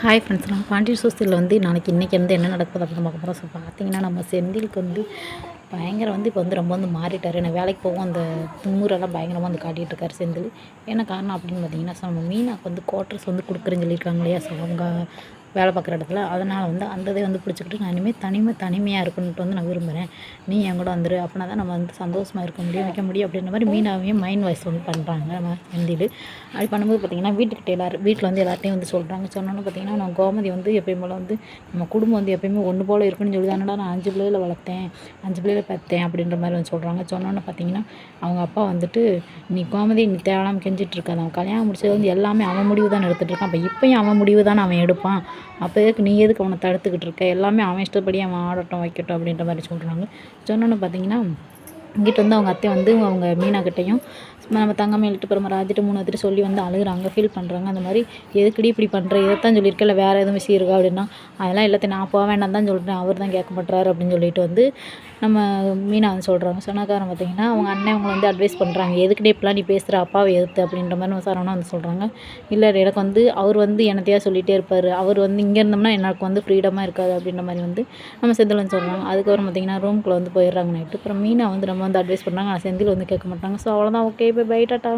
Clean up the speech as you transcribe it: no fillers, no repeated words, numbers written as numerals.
Hi friends, நம்ம பாண்டியன் சோசியலில் இன்றைக்கி என்ன நடக்குது அப்படின்னு பார்க்க போகிறோம். ஸோ பார்த்தீங்கன்னா நம்ம செந்திலுக்கு பயங்கரம் இப்போ ரொம்ப மாறிட்டார். ஏன்னா வேலைக்கு போகும் அந்த திமுறெல்லாம் பயங்கரமாக காட்டிகிட்டு இருக்காரு செந்தில். என்ன காரணம் அப்படின்னு பார்த்தீங்கன்னா, ஸோ நம்ம மீனாக்கு குவார்ட்டர்ஸ் கொடுக்குறேன்னு சொல்லியிருக்காங்க இல்லையா. ஸோ அவங்க வேலை பார்க்குற இடத்துல அதனால் அந்த இதை பிடிச்சிக்கிட்டு நான் இனிமேல் தனிமையாக இருக்கணுன்ட்டு நான் விரும்புகிறேன். நீ என் கூட வந்துரு, அப்படின்னா தான் நம்ம சந்தோஷமாக இருக்க முடியும், வைக்க முடியும் அப்படின்ற மாதிரி மீனாவையும் மைண்ட் வாய்ஸ் பண்ணுறாங்க நம்ம செந்தில். அப்படி பண்ணும்போது பார்த்திங்கன்னா வீட்டுக்கிட்ட வீட்டில் எல்லார்ட்டையும் சொல்கிறாங்க. சொன்னோன்னு பார்த்திங்கன்னா நான் கோமதி எப்பயும் போல் நம்ம குடும்பம் எப்பயுமே ஒன்று போல் இருக்குன்னு சொல்லி தானடா நான் 5 பிள்ளைகளை வளர்த்தேன், 5 பிள்ளைகளை பெற்றேன் அப்படின்ற மாதிரி சொல்கிறாங்க. சொன்னோன்னு பார்த்திங்கன்னா அவங்க அப்பா நீ கோமதி நீ தேவையில்லாமல் கெஞ்சிட்டு இருக்காது, அவன் கல்யாணம் முடிச்சது எல்லாமே அவன் முடிவு தான் எடுத்துகிட்டு இருக்கான். அப்போ இப்போயும் அவன் முடிவு தானே அவன் எடுப்பான். அப்போ நீ எதுக்கு அவனை தடுத்துக்கிட்டு இருக்க, எல்லாமே அவன் இஷ்டப்படி அவன் ஆடட்டும் வைக்கட்டும் அப்படின்ற மாதிரி சொல்கிறாங்க. சொன்னோன்னு பார்த்திங்கன்னா இங்கிட்ட அவங்க அத்தை அவங்க மீனாக்கிட்டையும் நம்ம தங்கம்மை இழுட்டு ராஜிட்டு 3 பேர் சொல்லி அழுகுறாங்க, ஃபீல் பண்ணுறாங்க. அந்த மாதிரி எதுக்கடி இப்படி பண்ணுற, இதைத்தான் சொல்லியிருக்கேன், இல்லை வேறு எதுவும் விஷயம் இருக்கா அப்படின்னா, அதெல்லாம் எல்லாத்தையும் நான் போக வேண்டாம் தான் சொல்கிறேன், அவர் தான் கேட்க மாட்டாரு அப்படின்னு சொல்லிட்டு நம்ம மீனா சொல்கிறாங்க. சொன்னக்காரன் பார்த்திங்கன்னா அவங்க அண்ணன் அவங்க அட்வைஸ் பண்ணுறாங்க, எதுக்கிட்டே இப்படிலாம் நீ பேசுகிற அப்பாவை எதிர்த்து அப்படின்ற மாதிரி சரவணா சொல்கிறாங்க. இல்லை எனக்கு அவர் என்னத்தையா சொல்லிகிட்டே இருப்பார், அவர் இங்கே இருந்தோம்னா எனக்கு ஃப்ரீடமாக இருக்காது அப்படின்ற மாதிரி நம்ம செந்தில் சொல்கிறாங்க. அதுக்கப்புறம் பார்த்திங்கன்னா ரூம்குள்ளே போயிடுறாங்க நைட்டு. அப்புறம் மீனா நம்ம அட்வைஸ் பண்ணுறாங்க, ஆனால் செந்தில் கேட்க மாட்டாங்க. ஸோ அவ்வளோதான், ஓகே பை டாட்டா.